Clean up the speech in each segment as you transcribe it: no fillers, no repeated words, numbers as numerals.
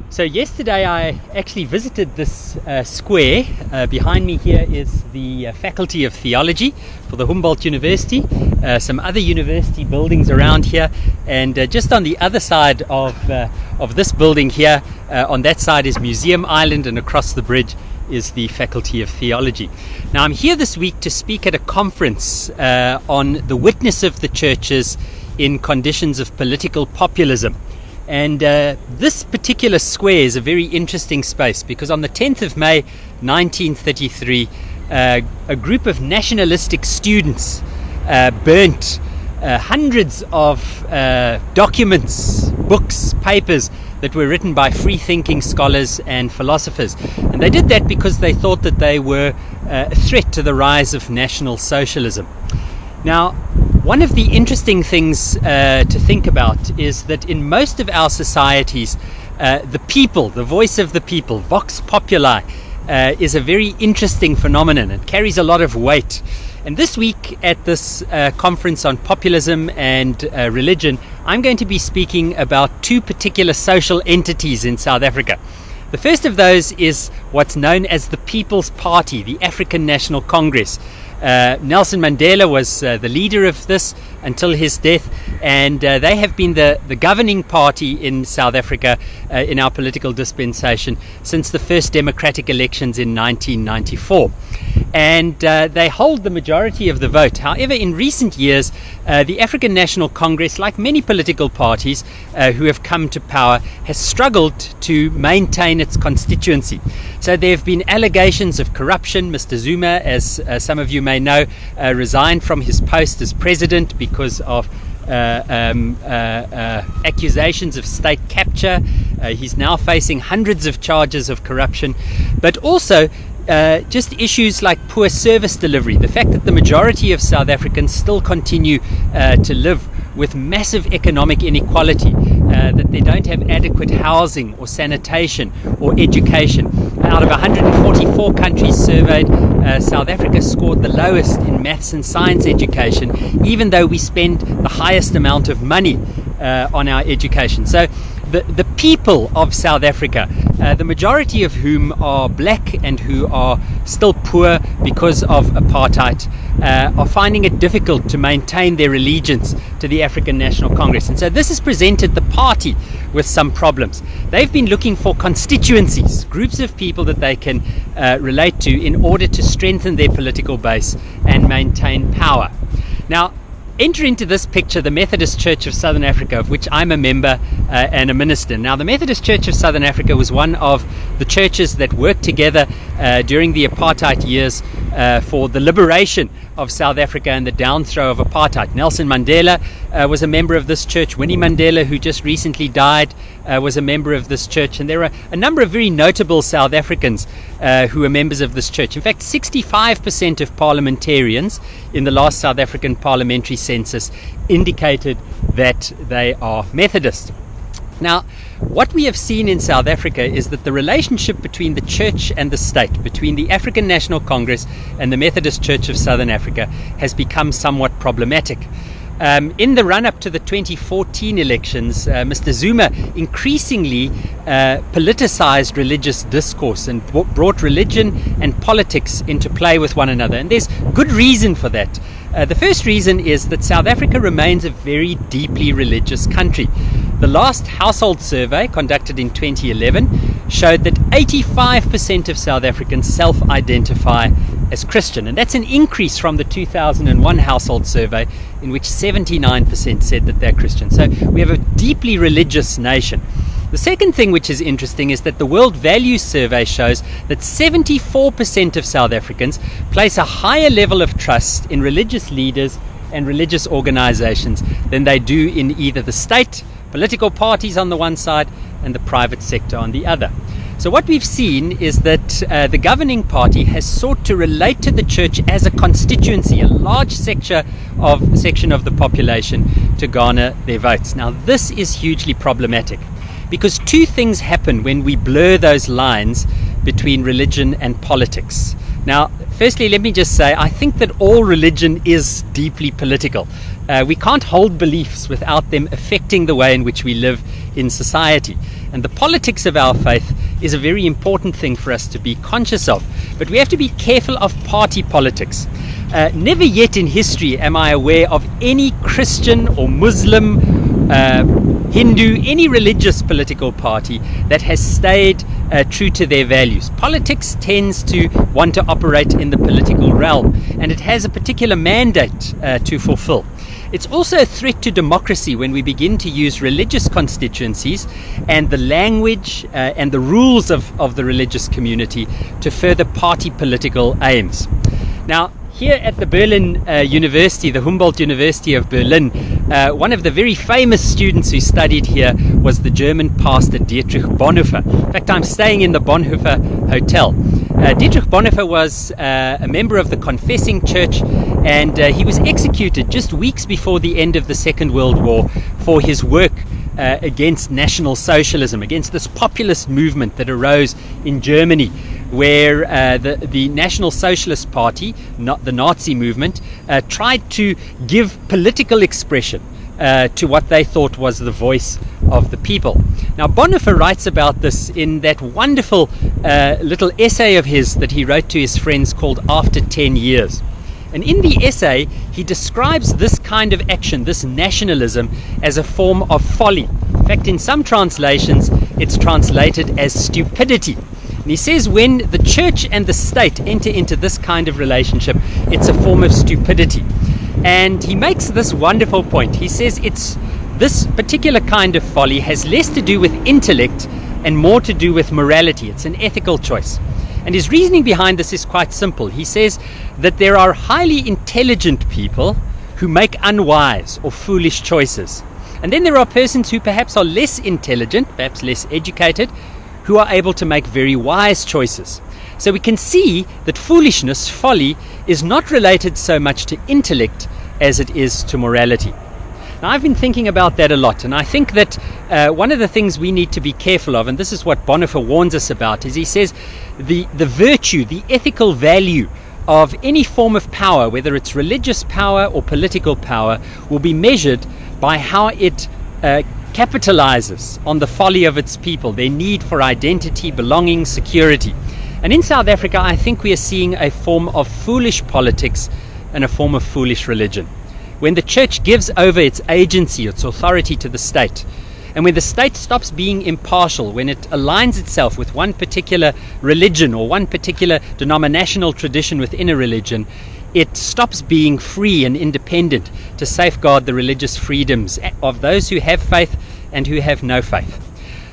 So yesterday I actually visited this square. Behind me here is the Faculty of Theology for the Humboldt University, some other university buildings around here, and just on the other side of this building here, on that side is Museum Island, and across the bridge is the Faculty of Theology. Now I'm here this week to speak at a conference on the witness of the churches in conditions of political populism. And this particular square is a very interesting space because on the 10th of May 1933 a group of nationalistic students burnt hundreds of documents, books, papers that were written by free-thinking scholars and philosophers. And they did that because they thought that they were a threat to the rise of National Socialism. Now, one of the interesting things to think about is that in most of our societies, the people, the voice of the people, vox populi, is a very interesting phenomenon. It carries a lot of weight. And this week at this conference on populism and religion, I'm going to be speaking about two particular social entities in South Africa. The first of those is what's known as the People's Party, the African National Congress. Nelson Mandela was the leader of this until his death, and they have been the governing party in South Africa in our political dispensation since the first democratic elections in 1994. And they hold the majority of the vote. However, in recent years, the African National Congress, like many political parties who have come to power, has struggled to maintain its constituency. So there have been allegations of corruption. Mr. Zuma, as some of you may know, resigned from his post as president because of accusations of state capture. He's now facing hundreds of charges of corruption, but also just issues like poor service delivery, the fact that the majority of South Africans still continue to live with massive economic inequality, that they don't have adequate housing or sanitation or education. Out of 144 countries surveyed, South Africa scored the lowest in maths and science education, even though we spend the highest amount of money on our education. So the people of South Africa, the majority of whom are black and who are still poor because of apartheid, are finding it difficult to maintain their allegiance to the African National Congress. And so this has presented the party with some problems. They've been looking for constituencies, groups of people that they can relate to in order to strengthen their political base and maintain power. Now, enter into this picture the Methodist Church of Southern Africa, of which I'm a member and a minister. Now, the Methodist Church of Southern Africa was one of the churches that worked together during the apartheid years for the liberation of South Africa and the downthrow of apartheid. Nelson Mandela was a member of this church. Winnie Mandela, who just recently died, was a member of this church. And there are a number of very notable South Africans who are members of this church. In fact, 65% of parliamentarians in the last South African parliamentary census indicated that they are Methodist. Now, what we have seen in South Africa is that the relationship between the church and the state, between the African National Congress and the Methodist Church of Southern Africa, has become somewhat problematic. In the run-up to the 2014 elections, Mr. Zuma increasingly politicized religious discourse and brought religion and politics into play with one another. And there's good reason for that. The first reason is that South Africa remains a very deeply religious country. The last household survey conducted in 2011 showed that 85% of South Africans self-identify as Christian, and that's an increase from the 2001 household survey in which 79% said that they're Christian. So we have a deeply religious nation. The second thing which is interesting is that the World Values Survey shows that 74% of South Africans place a higher level of trust in religious leaders and religious organizations than they do in either the state, political parties on the one side, and the private sector on the other. So what we've seen is that the governing party has sought to relate to the church as a constituency, a large section of the population, to garner their votes. Now, this is hugely problematic because two things happen when we blur those lines between religion and politics. Now, firstly, let me just say, I think that all religion is deeply political. We can't hold beliefs without them affecting the way in which we live in society. And the politics of our faith is a very important thing for us to be conscious of. But we have to be careful of party politics. Never yet in history am I aware of any Christian or Muslim, Hindu, any religious political party that has stayed true to their values. Politics tends to want to operate in the political realm, and it has a particular mandate to fulfill. It's also a threat to democracy when we begin to use religious constituencies and the language and the rules of the religious community to further party political aims. Now, here at the Berlin University, the Humboldt University of Berlin, one of the very famous students who studied here was the German pastor Dietrich Bonhoeffer. In fact, I'm staying in the Bonhoeffer Hotel. Dietrich Bonhoeffer was a member of the Confessing Church, and he was executed just weeks before the end of the Second World War for his work against National Socialism, against this populist movement that arose in Germany, where the National Socialist Party, not the Nazi movement, tried to give political expression to what they thought was the voice of the people. Now, Bonhoeffer writes about this in that wonderful little essay of his that he wrote to his friends called After 10 Years. And in the essay, he describes this kind of action, this nationalism, as a form of folly. In fact, in some translations, it's translated as stupidity. And he says when the church and the state enter into this kind of relationship, it's a form of stupidity. And he makes this wonderful point. He says this particular kind of folly has less to do with intellect and more to do with morality. It's an ethical choice. And his reasoning behind this is quite simple. He says that there are highly intelligent people who make unwise or foolish choices. And then there are persons who perhaps are less intelligent, perhaps less educated, who are able to make very wise choices. So we can see that foolishness, folly, is not related so much to intellect as it is to morality. Now, I've been thinking about that a lot, and I think that one of the things we need to be careful of, and this is what Bonhoeffer warns us about, is he says the virtue, the ethical value of any form of power, whether it's religious power or political power, will be measured by how it capitalizes on the folly of its people, their need for identity, belonging, security. And in South Africa, I think we are seeing a form of foolish politics and a form of foolish religion. When the church gives over its agency, its authority to the state, and when the state stops being impartial, when it aligns itself with one particular religion or one particular denominational tradition within a religion, it stops being free and independent to safeguard the religious freedoms of those who have faith and who have no faith.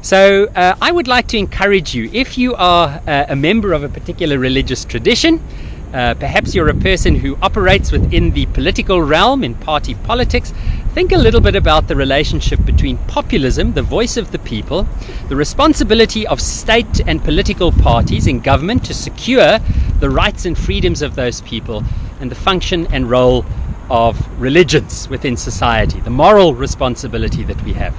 So I would like to encourage you, if you are a member of a particular religious tradition, perhaps you're a person who operates within the political realm in party politics, think a little bit about the relationship between populism, the voice of the people, the responsibility of state and political parties in government to secure the rights and freedoms of those people, and the function and role of religions within society, the moral responsibility that we have.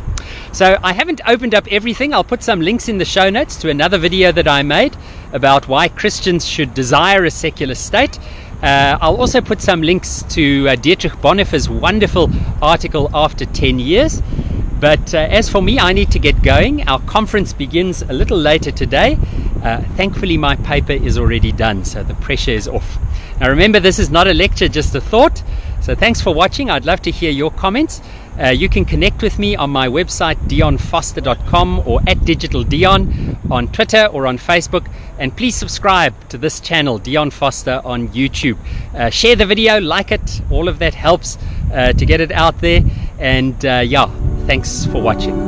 So I haven't opened up everything. I'll put some links in the show notes to another video that I made about why Christians should desire a secular state. I'll also put some links to Dietrich Bonhoeffer's wonderful article After 10 Years. But as for me, I need to get going. Our conference begins a little later today. Thankfully, my paper is already done, so the pressure is off. Now remember, this is not a lecture, just a thought. So thanks for watching. I'd love to hear your comments. You can connect with me on my website dionforster.com or at Digital Dion on Twitter or on Facebook. And please subscribe to this channel, Dion Forster, on YouTube. Share the video, like it. All of that helps to get it out there. And yeah, thanks for watching.